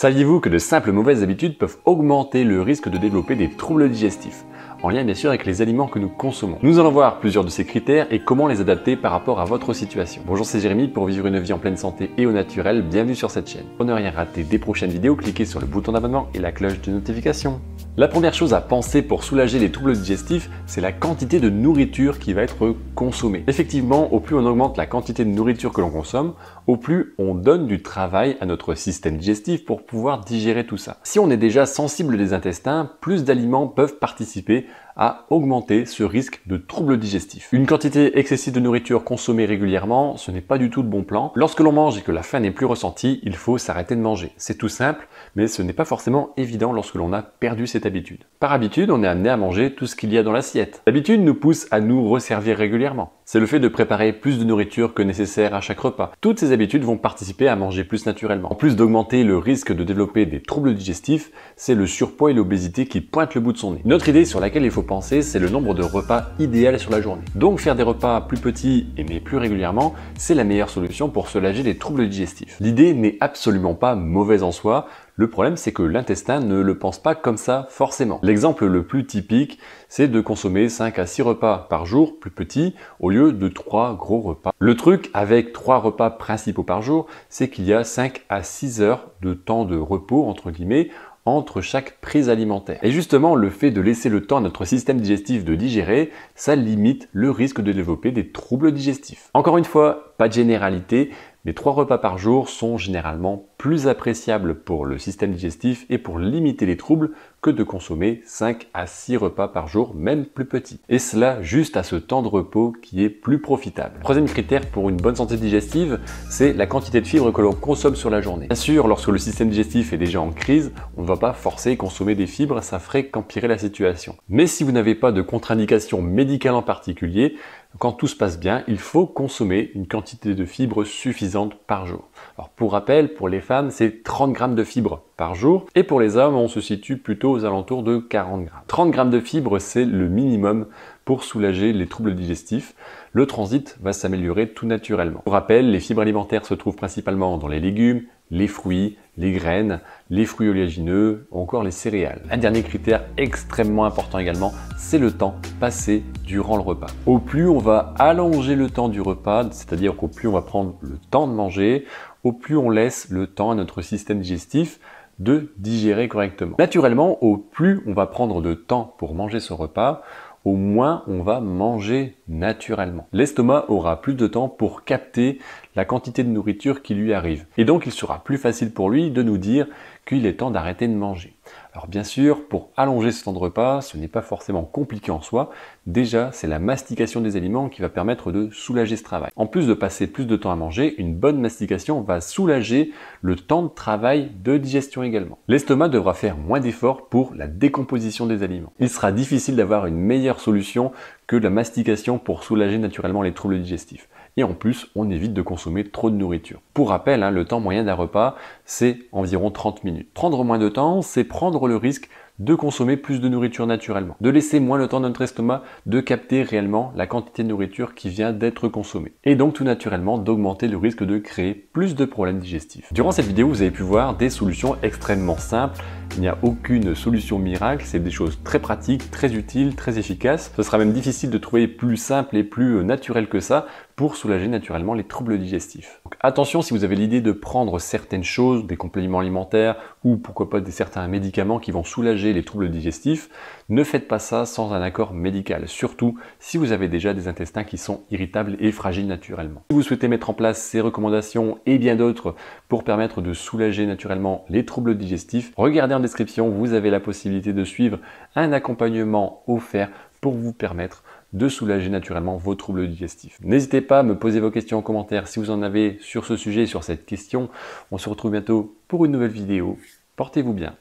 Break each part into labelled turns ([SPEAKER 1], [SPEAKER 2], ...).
[SPEAKER 1] Saviez-vous que de simples mauvaises habitudes peuvent augmenter le risque de développer des troubles digestifs, en lien bien sûr avec les aliments que nous consommons? Nous allons voir plusieurs de ces critères et comment les adapter par rapport à votre situation. Bonjour, c'est Jérémy pour vivre une vie en pleine santé et au naturel, bienvenue sur cette chaîne. Pour ne rien rater des prochaines vidéos, cliquez sur le bouton d'abonnement et la cloche de notification. La première chose à penser pour soulager les troubles digestifs, c'est la quantité de nourriture qui va être consommée. Effectivement, au plus on augmente la quantité de nourriture que l'on consomme, au plus on donne du travail à notre système digestif pour pouvoir digérer tout ça. Si on est déjà sensible des intestins, plus d'aliments peuvent participer à augmenter ce risque de troubles digestifs. Une quantité excessive de nourriture consommée régulièrement, ce n'est pas du tout de bon plan. Lorsque l'on mange et que la faim n'est plus ressentie, il faut s'arrêter de manger. C'est tout simple, mais ce n'est pas forcément évident lorsque l'on a perdu cette habitude. Par habitude, on est amené à manger tout ce qu'il y a dans l'assiette. L'habitude nous pousse à nous resservir régulièrement. C'est le fait de préparer plus de nourriture que nécessaire à chaque repas. Toutes ces habitudes vont participer à manger plus naturellement. En plus d'augmenter le risque de développer des troubles digestifs, c'est le surpoids et l'obésité qui pointent le bout de son nez. Une autre idée sur laquelle il faut penser, c'est le nombre de repas idéal sur la journée. Donc faire des repas plus petits mais plus régulièrement, c'est la meilleure solution pour soulager les troubles digestifs. L'idée n'est absolument pas mauvaise en soi. Le problème, c'est que l'intestin ne le pense pas comme ça forcément. L'exemple le plus typique, c'est de consommer 5 à 6 repas par jour, plus petits, au lieu de 3 gros repas. Le truc avec 3 repas principaux par jour, c'est qu'il y a 5 à 6 heures de temps de repos, entre guillemets, entre chaque prise alimentaire. Et justement, le fait de laisser le temps à notre système digestif de digérer, ça limite le risque de développer des troubles digestifs. Encore une fois, pas de généralité, mais 3 repas par jour sont généralement plus appréciables pour le système digestif et pour limiter les troubles que de consommer 5 à 6 repas par jour, même plus petits. Et cela juste à ce temps de repos qui est plus profitable. Troisième critère pour une bonne santé digestive, c'est la quantité de fibres que l'on consomme sur la journée. Bien sûr, lorsque le système digestif est déjà en crise, on ne va pas forcer consommer des fibres, ça ferait qu'empirer la situation. Mais si vous n'avez pas de contre-indication médicale en particulier, quand tout se passe bien, il faut consommer une quantité de fibres suffisante par jour. Alors pour rappel, pour les femmes, c'est 30 grammes de fibres par jour et pour les hommes, on se situe plutôt aux alentours de 40 grammes. 30 grammes de fibres, c'est le minimum pour soulager les troubles digestifs. Le transit va s'améliorer tout naturellement. Pour rappel, les fibres alimentaires se trouvent principalement dans les légumes, les fruits, les graines, les fruits oléagineux ou encore les céréales. Un dernier critère extrêmement important également, c'est le temps passé durant le repas. Au plus on va allonger le temps du repas, c'est-à-dire qu'au plus on va prendre le temps de manger, au plus on laisse le temps à notre système digestif de digérer correctement. Naturellement, au plus on va prendre de temps pour manger ce repas, au moins on va manger naturellement. L'estomac aura plus de temps pour capter la quantité de nourriture qui lui arrive. Et donc il sera plus facile pour lui de nous dire qu'il est temps d'arrêter de manger. Alors bien sûr, pour allonger ce temps de repas, ce n'est pas forcément compliqué en soi. Déjà, c'est la mastication des aliments qui va permettre de soulager ce travail. En plus de passer plus de temps à manger, une bonne mastication va soulager le temps de travail de digestion également. L'estomac devra faire moins d'efforts pour la décomposition des aliments. Il sera difficile d'avoir une meilleure solution que la mastication pour soulager naturellement les troubles digestifs. Et en plus, on évite de consommer trop de nourriture. Pour rappel, le temps moyen d'un repas, c'est environ 30 minutes. Prendre moins de temps, c'est prendre le risque de consommer plus de nourriture naturellement, de laisser moins le temps à notre estomac de capter réellement la quantité de nourriture qui vient d'être consommée. Et donc tout naturellement d'augmenter le risque de créer plus de problèmes digestifs. Durant cette vidéo, vous avez pu voir des solutions extrêmement simples. Il n'y a aucune solution miracle, c'est des choses très pratiques, très utiles, très efficaces. Ce sera même difficile de trouver plus simple et plus naturel que ça pour soulager naturellement les troubles digestifs. Donc attention, si vous avez l'idée de prendre certaines choses, des compléments alimentaires ou pourquoi pas certains médicaments qui vont soulager les troubles digestifs, ne faites pas ça sans un accord médical, surtout si vous avez déjà des intestins qui sont irritables et fragiles naturellement. Si vous souhaitez mettre en place ces recommandations et bien d'autres pour permettre de soulager naturellement les troubles digestifs, regardez en description, vous avez la possibilité de suivre un accompagnement offert pour vous permettre de soulager naturellement vos troubles digestifs. N'hésitez pas à me poser vos questions en commentaire si vous en avez sur ce sujet, sur cette question. On se retrouve bientôt pour une nouvelle vidéo. Portez-vous bien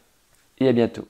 [SPEAKER 1] et à bientôt.